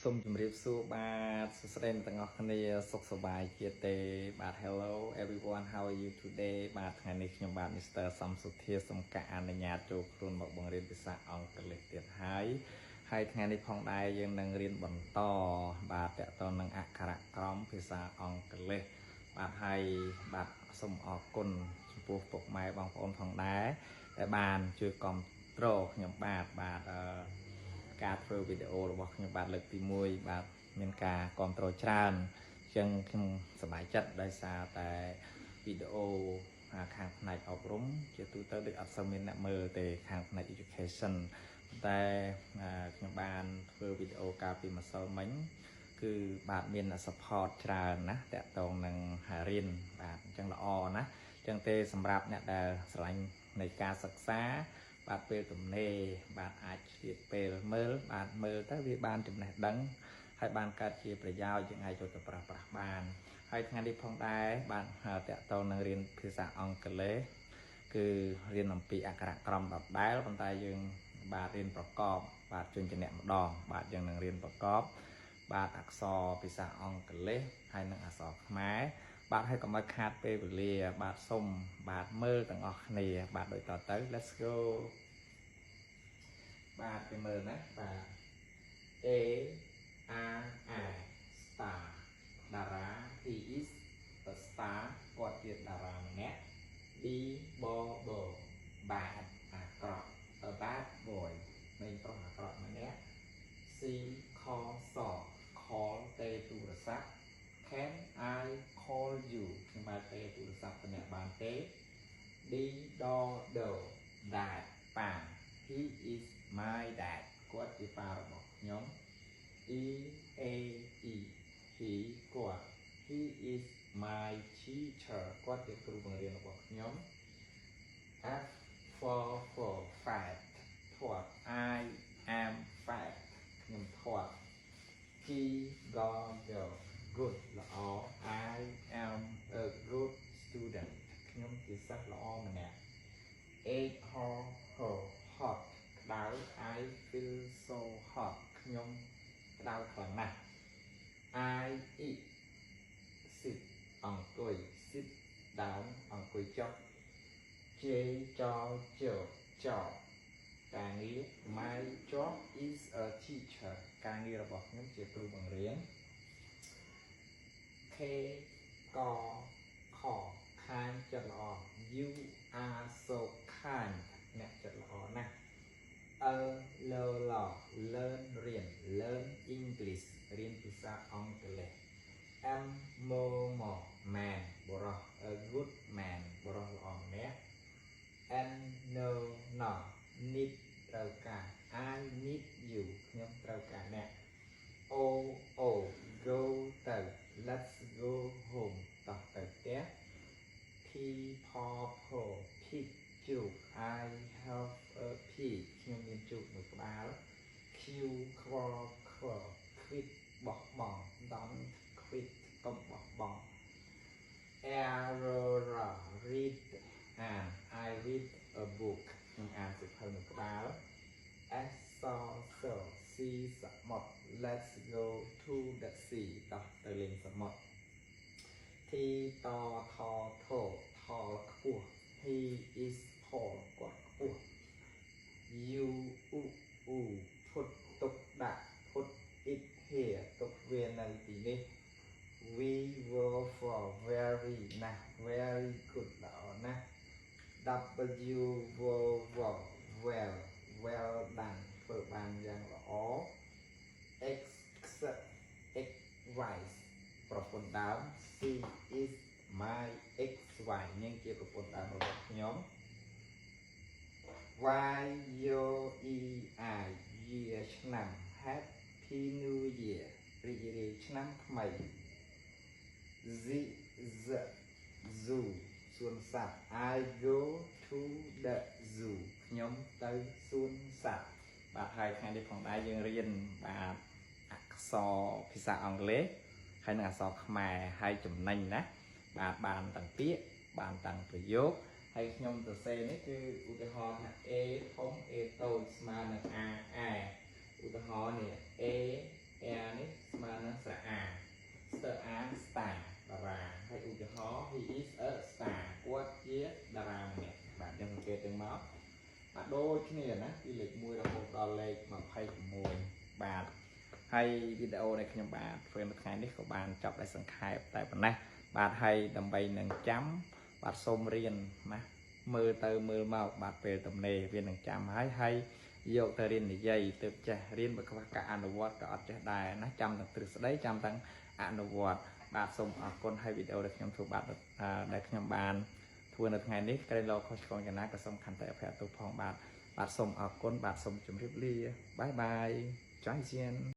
សូមជម្រាបសួរបាទសួស្តីអ្នកទាំងអស់គ្នាសុខសប្បាយជាទេបាទ Hello everyone how are you today បាទថ្ងៃនេះខ្ញុំបាទ Mr. សំសុធាសូមការអនុញ្ញាតចូលខ្លួនមកបង្រៀនភាសាអង់គ្លេសទៀតហើយថ្ងៃនេះផងដែរយើងនឹងរៀនបន្តបាទតកតនឹងអក្ខរក្រមភាសាអង់គ្លេសបាទហើយបាទសូមអរគុណចំពោះពុកម៉ែបងប្អូនផងដែរដែលបានជួយគាំទ្រខ្ញុំបាទការធ្វើវីដេអូរបស់ខ្ញុំបាទលើកទី1បាទមានការគ្រប់គ្រងច្រើនអញ្ចឹងខ្ញុំសប្បាយចិត្តដោយសារតែវីដេអូខាងផ្នែកអប់រំជាទូទៅដូចអត់សូវមានអ្នកមើលទេខាងផ្នែក education តែខ្ញុំបានធ្វើវីដេអូកាលពីម្សិលមិញគឺបាទមាន support ច្រើនណាតកតងនឹងរៀនបាទអញ្ចឹងល្អណាអញ្ចឹងទេសម្រាប់អ្នកដែលស្រឡាញ់នៃការសិក្សាបាទពេលទំនេរបាទអាចឆ្លៀតពេលមើលបាទមើលទៅវាបានចំណេះដឹងហើយបានកើតជាប្រយោជន៍យើងអាចយកទៅប្រើប្រាស់បានហើយថ្ងៃនេះផងដែរបាទតកតងនឹងរៀនភាសាអង់គ្លេសគឺរៀនអំពីអក្ខរក្រមដដែលប៉ុន្តែយើងបាទរៀនប្រកបបាទជញ្ជាក់ម្ដងបាទយើងនឹងរៀនប្រកបបាទអក្សរភាសាអង់គ្លេសហើយនិងអក្សរខ្មែរបាទហើយកុំឲ្យខាតពេលវេលាបាទសូមបាទមើលទាំងអស់គ្នាបាទដូចតទៅ let's go បាទគេមើលណាបាទ A R I star តារា he is a star គាត់ជាតារាម្នាក់ B B B bad អាក្រក់ a bad boy មានប្រុសអាក្រក់ម្នាក់ C call ស call ទេទូរស័ព្ទ Can I call you ខ្ញុំបានទេទូរស័ព្ទម្នាក់បានទេ D do dad ប៉ា he is my dad គាត់ជាប៉ារបស់ខ្ញុំ E A E he គាត់ he is my teacher គាត់ជាគ្រូបង្រៀនរបស់ខ្ញុំ F for fat ធាត់ I am fat ខ្ញុំធាត់ G go good ល្អ I am a good student ខ្ញុំជាសិស្សល្អម្នាក់ H hot ក្តៅ I feel so hot ខ្ញុំក្តៅខ្លាំងណាស់ I eat sit អង្គុយ sit down អង្គុយចុះ J ចការងារ My job is a teacher ការងាររបស់ខ្ញុំជាគ្រូបង្រៀន K កខខានចិត្តល្អ You are so kind អ្នកចិត្តល្អណាស់ L learn រៀន learn English រៀនភាសាអង់គ្លេស M man បុរស a good man បុរសល្អម្នាក់ N need ត្រូវការ I need you ខ្ញុំត្រូវការអ្នក O go ទៅ Let's go home តោះទៅផ្ទះ P pig ជូក I have a pig ខ្ញុំមានជូកមួយក្បាល Q quit បោះបង់ Don't quit កុំបោះបង់ Error read អាន I read a book ខ្ញុំអានសៀវភៅមួយក្បាល S C សមុទ្រ Let's go to the sea តោះទៅលេងសមុទ្រ T ថខ្ពស់ He is tall គាត់ខ្ពស់ U ផុតទុកដាក់ Put it here ទុកវានៅទីនេះ We were for very ណាស់ very good ល្អណាស់ W well done ធ្វើបានយ៉ាងល្អ X wise ប្រពន្ធដើម C is my ex wife នាងជាប្រពន្ធដើមរបស់ខ្ញុំ Y year ឆ្នាំ Happy New Year រីករាយឆ្នាំថ្មី Zoo សួនសត្វ I go to the zoo ខ្ញុំទៅសួនសត្វបាទហើយថ្ងៃនេះផងដែរយើងរៀនបាទអក្សរភាសាអង់គ្លេសហើយនិងអក្សរខ្មែរហើយចំណេញណាបាទបានទាំងពាក្យបានទាំងប្រយោគហើយខ្ញុំសរសេរនេះគឺឧទាហរណ៍ថា A ធំ A តូចស្មើនឹង A ឧទាហរណ៍នេះ A នេះ đôi cái này nè đi lịch mùi là một đò lệch mà hay mùi bạn hay video này khi bạn phơi một ngày nít của bạn chọc lại sẵn khai tại phần này bạn hay đầm bay nâng chấm bạn xôm riêng mà mưa từ mưa màu bạn về tầm nề viên nâng chấm hay vô tờ riêng này dây từ trẻ riêng và các cả anh vật cả trẻ đài nó chăm tầng từ đấy chăm tầng anh vật bạn xôm ở con hay video được nhằm thuộc bạn để nhằm bạn thua được ngày nít cái lo không còn cái nào có xong khăn tại phải tụ phòng bạn bạn xôm ở con bạn xôm chấm rip ly bye bye trái xiên